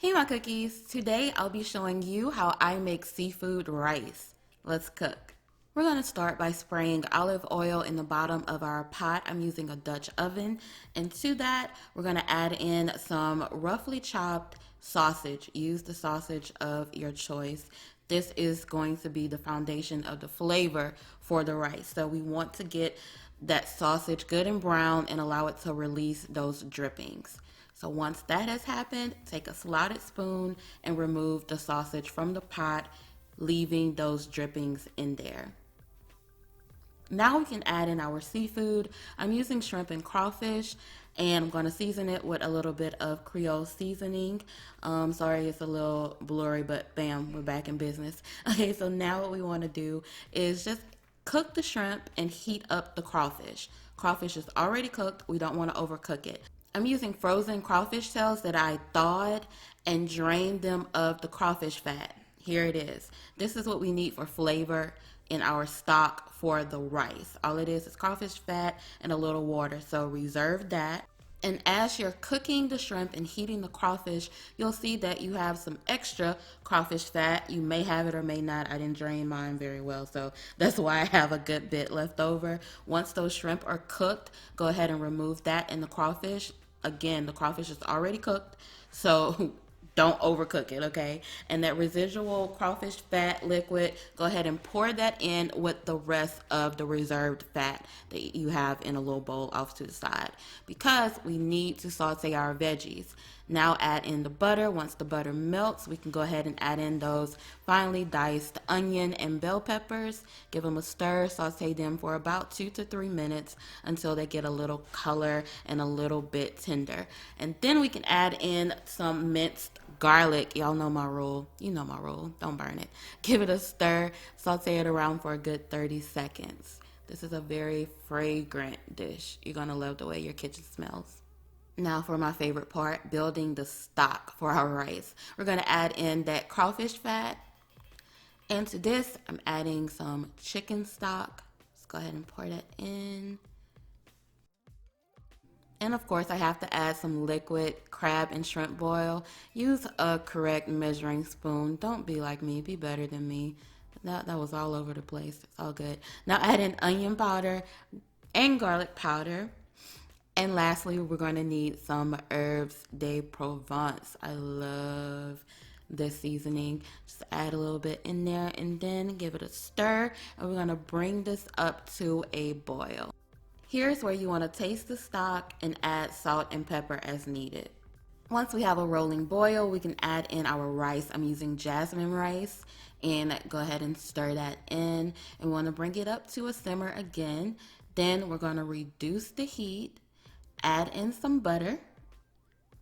Hey my cookies, today I'll be showing you how I make seafood rice. Let's cook. We're going to start by spraying olive oil in the bottom of our pot. I'm using a Dutch oven, and to that we're going to add in some roughly chopped sausage. Use the sausage of your choice. This is going to be the foundation of the flavor for the rice. So we want to get that sausage good and brown and allow it to release those drippings. So once that has happened, take a slotted spoon and remove the sausage from the pot, leaving those drippings in there. Now we can add in our seafood. I'm using shrimp and crawfish, and I'm going to season it with a little bit of Creole seasoning. Sorry, it's a little blurry, but bam, we're back in business. Okay, so now what we want to do is just cook the shrimp and heat up the crawfish. Crawfish is already cooked. We don't want to overcook it. I'm using frozen crawfish shells that I thawed and drained them of the crawfish fat. Here it is. This is what we need for flavor in our stock for the rice. All it is crawfish fat and a little water, so reserve that. And as you're cooking the shrimp and heating the crawfish, you'll see that you have some extra crawfish fat. You may have it or may not. I didn't drain mine very well, so that's why I have a good bit left over. Once those shrimp are cooked, go ahead and remove that in the crawfish. Again, the crawfish is already cooked, so don't overcook it, okay? And that residual crawfish fat liquid, go ahead and pour that in with the rest of the reserved fat that you have in a little bowl off to the side, because we need to saute our veggies. Now add in the butter. Once the butter melts, we can go ahead and add in those finely diced onion and bell peppers. Give them a stir, saute them for about 2 to 3 minutes until they get a little color and a little bit tender. And then we can add in some minced garlic. Y'all know my rule. You know my rule. Don't burn it. Give it a stir, saute it around for a good 30 seconds. This is a very fragrant dish. You're going to love the way your kitchen smells. Now for my favorite part, building the stock for our rice. We're going to add in that crawfish fat. And to this, I'm adding some chicken stock. Let's go ahead and pour that in. And of course, I have to add some liquid crab and shrimp boil. Use a correct measuring spoon. Don't be like me, be better than me. That was all over the place. It's all good. Now add in onion powder and garlic powder. And lastly, we're going to need some Herbes de Provence. I love this seasoning. Just add a little bit in there and then give it a stir. And we're going to bring this up to a boil. Here's where you want to taste the stock and add salt and pepper as needed. Once we have a rolling boil, we can add in our rice. I'm using jasmine rice, and go ahead and stir that in. And we want to bring it up to a simmer again. Then we're going to reduce the heat. Add in some butter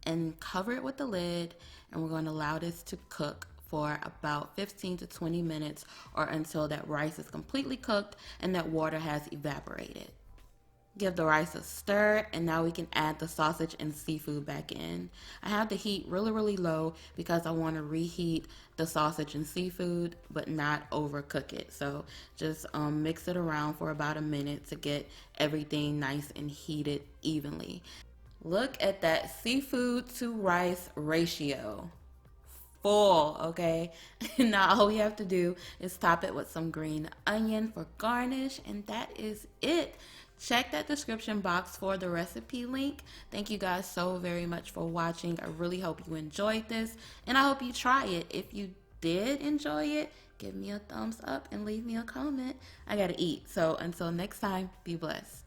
and cover it with the lid, and we're going to allow this to cook for about 15 to 20 minutes or until that rice is completely cooked and that water has evaporated. Give the rice a stir, and now we can add the sausage and seafood back in. I have the heat really low because I want to reheat the sausage and seafood but not overcook it. So just mix it around for about a minute to get everything nice and heated evenly. Look at that seafood to rice ratio. Full, okay? Now all we have to do is top it with some green onion for garnish, and that is it. Check that description box for the recipe link. Thank you guys so very much for watching. I really hope you enjoyed this, and I hope you try it. If you did enjoy it, give me a thumbs up and leave me a comment. I gotta eat, so until next time, be blessed.